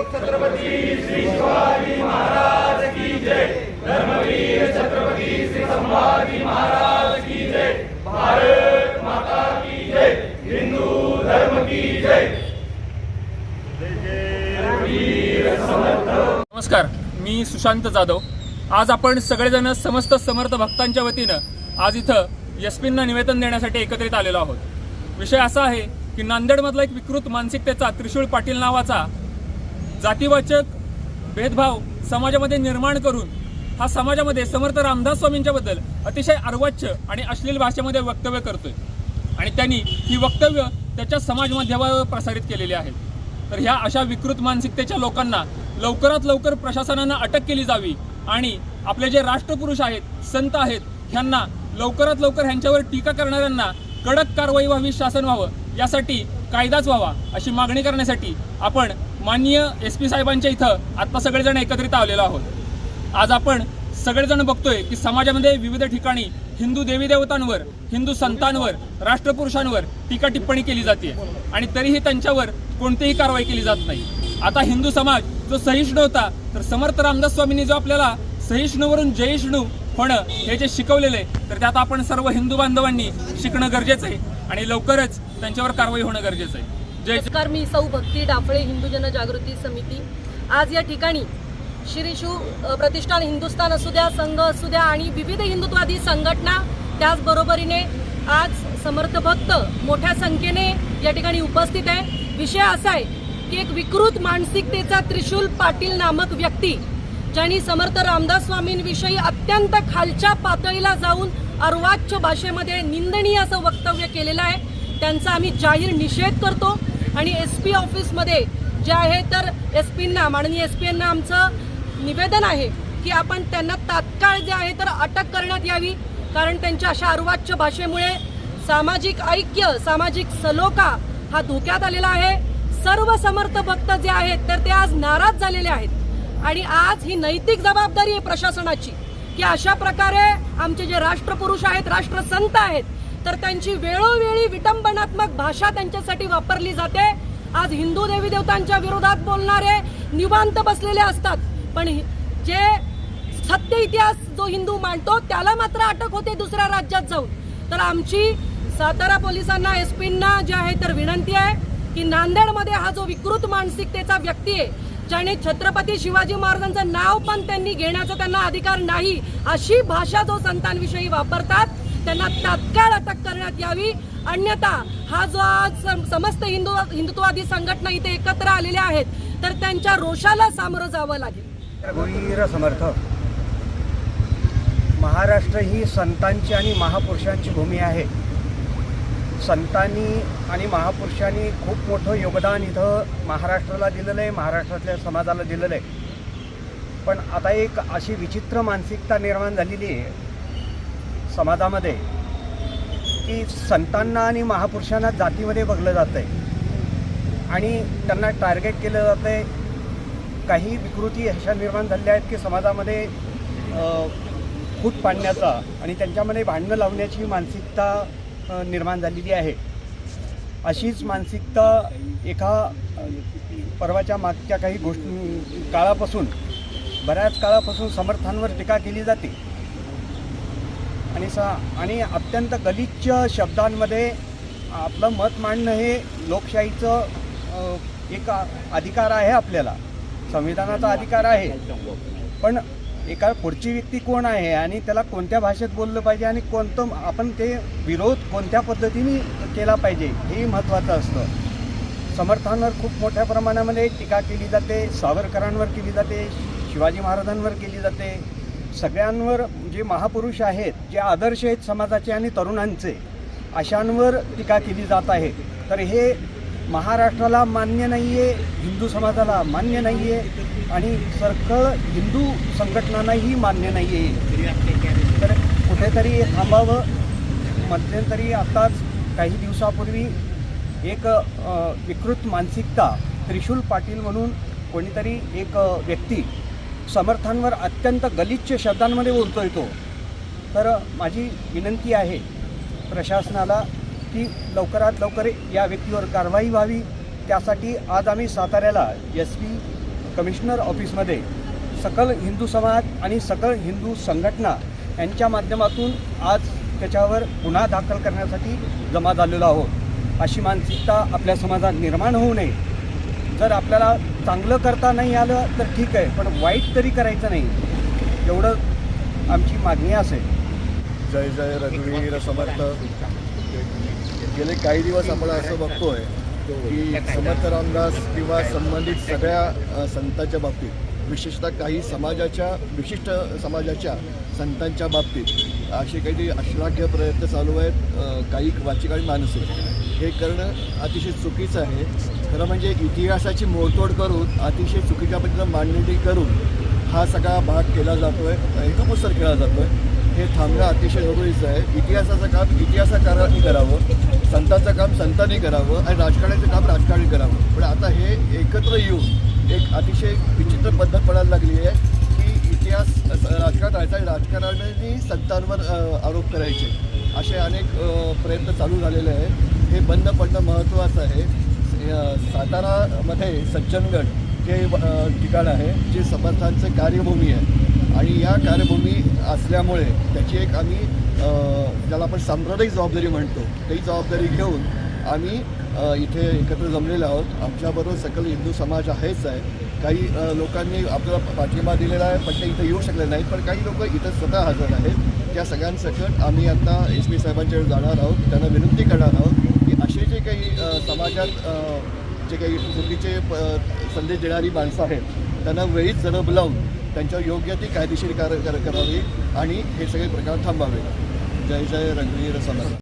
छत्रपती श्री शिवाजी महाराज की जय। धर्मवीर छत्रपती श्री संभाजी महाराज की जय। भारत माता की जय। हिंदू धर्म की जय। वीर समर्थ। नमस्कार, मी सुशांत जाधव। आज आपण सगळेजण समस्त समर्थ भक्तांच्या वतीनं आज इथं एसपींना निवेदन देण्यासाठी एकत्रित आलेलो आहोत। विषय असा आहे की नांदेडमधला एक विकृत मानसिकतेचा त्रिशूळ पाटील नावाचा जातीवाचक भेदभाव समाजामध्ये निर्माण करून हा समाजामध्ये समर्थ रामदास स्वामींच्या बद्दल अतिशय अर्वाच्य आणि अश्लील भाषेमध्ये वक्तव्य करतोय आणि त्यांनी ही वक्तव्य त्याच्या समाज माध्यमावर प्रसारित केलेली आहेत। तर ह्या अशा विकृत मानसिकतेच्या लोकांना लवकरात लवकर प्रशासनानं अटक केली जावी आणि आपले जे राष्ट्रपुरुष आहेत, संत आहेत, ह्यांना लवकरात लवकर ह्यांच्यावर टीका करणाऱ्यांना कडक कारवाई व्हावी, शासन व्हावं, यासाठी कायदाच व्हावा अशी मागणी करण्यासाठी आपण माननीय एसपी साहेबांच्या इथं आता सगळेजण एकत्रित आलेलो आहोत। आज आपण सगळेजण बघतोय की समाजामध्ये विविध ठिकाणी हिंदू देवी देवतांवर, हिंदू संतांवर, राष्ट्रपुरुषांवर टीका टिप्पणी केली जाते आणि तरीही त्यांच्यावर कोणतीही कारवाई केली जात नाही। आता हिंदू समाज जो सहिष्णू होता, तर समर्थ रामदास स्वामींनी जो आपल्याला सहिष्णूवरून जयिष्णू होणं हे जे शिकवलेलं आहे, तर त्यात आपण सर्व हिंदू बांधवांनी शिकणं गरजेचं आहे आणि लवकरच त्यांच्यावर कारवाई होणं गरजेचं आहे। नमस्कार, मी सौ भक्ती डाफळे, हिंदू जनजागृती समिती। आज या ठिकाणी श्री शिव प्रतिष्ठान हिंदुस्थान असू द्या, संघ असू द्या आणि विविध हिंदुत्ववादी संघटना, त्याचबरोबरीने आज समर्थ भक्त मोठ्या संख्येने या ठिकाणी उपस्थित आहे। विषय असा आहे की एक विकृत मानसिकतेचा त्रिशूल पाटील नामक व्यक्ती, ज्यांनी समर्थ रामदास स्वामींविषयी अत्यंत खालच्या पातळीला जाऊन अर्वाच्य भाषेमध्ये निंदनीय असं वक्तव्य केलेलं आहे, त्यांचा आम्ही जाहीर निषेध करतो आणि एसपी ऑफिसमध्ये जे आहे तर एसपींना, माननीय एसपींना आमचं निवेदन आहे की आपण त्यांना तात्काळ जे आहे तर अटक करण्यात यावी, कारण त्यांच्या अशा अर्वाच्य भाषेमुळे सामाजिक ऐक्य, सामाजिक सलोखा हा धोक्यात आलेला आहे। सर्व समर्थ भक्त जे आहेत तर ते आज नाराज झालेले आहेत आणि आज ही नैतिक जबाबदारी आहे प्रशासनाची की अशा प्रकारे आमचे जे राष्ट्रपुरुष आहेत, राष्ट्रसंत आहेत, तर त्यांची वेळोवेळी विटंबनात्मक भाषा त्यांच्यासाठी वापरली जाते। आज हिंदू देवी देवतांच्या विरोधात बोलणारे निवांत बसलेले असतात, पण जे सत्य इतिहास जो हिंदू मांडतो त्याला मात्र अटक होते दुसऱ्या राज्यात जाऊन। तर आमची सातारा पोलिसांना, एसपींना जे आहे तर विनंती आहे की नांदेडमध्ये हा जो विकृत मानसिकतेचा व्यक्ती आहे, ज्याने छत्रपती शिवाजी महाराजांचं नाव पण त्यांनी घेण्याचा त्यांना अधिकार नाही, अशी भाषा जो संतांविषयी वापरतात, त्यांना तात्काळ अटक करण्यात यावी। अन्यथा हा जो आज समस्त हिंदुत्ववादी संघटना इथे एकत्र आलेल्या आहेत, तर त्यांच्या रोषाला सामोरं जावं लागेल। वीर समर्थ। महाराष्ट्र ही संतांची आणि महापुरुषांची भूमी आहे। संतांनी आणि महापुरुषांनी खूप मोठं योगदान इथं महाराष्ट्राला दिलेलं आहे, महाराष्ट्रातल्या समाजाला दिलेलं आहे। पण आता एक अशी विचित्र मानसिकता निर्माण झालेली आहे समाजामध्ये की संतांना आणि महापुरुषांना जातीमध्ये बघलं जातं आहे आणि त्यांना टार्गेट केलं जातं आहे। काही विकृती अशा निर्माण झालेल्या आहेत की समाजामध्ये फूट पाडण्याचा आणि त्यांच्यामध्ये भांडणं लावण्याची मानसिकता निर्माण झालेली आहे। अशीच मानसिकता एका परवाच्या मागच्या काही काळापासून, बऱ्याच काळापासून समर्थांवर टीका केली जाते आणि अत्यंत गलिच्छ शब्दांमध्ये आपलं मत मांडणं हे लोकशाहीचं एक अधिकार आहे, आपल्याला संविधानाचा अधिकार आहे। पण एका पुढची व्यक्ती कोण आहे आणि त्याला कोणत्या भाषेत बोललं पाहिजे आणि कोणतं आपण ते विरोध कोणत्या पद्धतीने केला पाहिजे हे महत्त्वाचं असतं। समर्थांवर खूप मोठ्या प्रमाणामध्ये टीका केली जाते, सावरकरांवर केली जाते, शिवाजी महाराजांवर केली जाते, सगळ्यांवर जे महापुरुष आहेत, जे आदर्श आहेत समाजाचे आणि तरुणांचे, अशांवर टीका केली जात आहे। तर हे महाराष्ट्राला मान्य नाही आहे, हिंदू समाजाला मान्य नाही आहे आणि सरकळ हिंदू संघटनांनाही मान्य नाही आहे। तर कुठेतरी थांबावं। मध्यंतरी आताच काही दिवसापूर्वी एक विकृत मानसिकता त्रिशूल पाटील म्हणून कोणीतरी एक व्यक्ती समर्थांवर अत्यंत गलिच्छ शब्दांमध्ये बोलतो येतो. तर माझी विनंती आहे प्रशासनाला की लवकरात लवकर या व्यक्तीवर कारवाई व्हावी. त्यासाठी आज आम्ही साताऱ्याला SP कमिशनर ऑफिसमध्ये सकल हिंदू समाज आणि सकल हिंदू संघटना यांच्या माध्यमातून आज त्याच्यावर गुन्हा दाखल करण्यासाठी जमा झालेलो आहोत. अशी मानसिकता आपल्या समाजात निर्माण होऊ नये. जर आपल्याला चांगलं करता नाही आलं तर ठीक आहे, पण वाईट तरी करायचं नाही, एवढं आमची मागणी असेल. जय जय रघुवीर समर्थ. गेले काही दिवस आपण असं बघतोय की समर्थ रामदास किंवा संबंधित सगळ्या संतांच्या बाबतीत, विशेषतः काही समाजाच्या विशिष्ट समाजाच्या संतांच्या बाबतीत असे काही अश्लाघ्य प्रयत्न चालू आहेत. काही वाचिक आणि मानसिक हे करणं अतिशय चुकीचं आहे. खरं म्हणजे इतिहासाची मोडतोड करून अतिशय चुकीच्या पद्धतीनं मांडणी करून हा सगळा भाग केला जातो आहे, हेतुपुरस्सर केला जातो आहे. हे थांबणं अतिशय जरुरीचं आहे. इतिहासाचं काम इतिहासकारांनी करावं, संतांचं काम संतांनी करावं आणि राजकारणाचं काम राजकारणी करावं. पण आता हे एकत्र येऊन एक अतिशय विचित्र पद्धत पडायला लागली आहे की इतिहास राजकारण राहायचा आणि राजकारण्यांनी संतांवर आरोप करायचे, असे अनेक प्रयत्न चालू झालेले आहे. हे बंद पडणं महत्त्वाचं आहे. सातारामध्ये सज्जनगड हे ठिकाण आहे जे समर्थांचं कार्यभूमी आहे आणि या कार्यभूमी असल्यामुळे त्याची एक आम्ही ज्याला आपण सांप्रदायिक जबाबदारी म्हणतो, ती जबाबदारी घेऊन आम्ही इथे एकत्र जमलेलो आहोत. आमच्याबरोबर सकल हिंदू समाज आहेच आहे. काही लोकांनी आपल्याला पाठिंबा दिलेला आहे पण ते इथं येऊ शकले नाहीत, पण काही लोक इथं स्वतः हजर आहेत. त्या सगळ्यांसकट आम्ही आता SP साहेबांच्याकडे जाणार आहोत, त्यांना विनंती करणार आहोत की असे जे काही समाजात जे काही चुकीचे संदेश देणारी माणसं आहेत त्यांना वेळीच जणब लावून त्यांच्यावर योग्य ती कायदेशीर करावी आणि हे सगळे प्रकार थांबावे. जय जय रघुवीर समर्थ.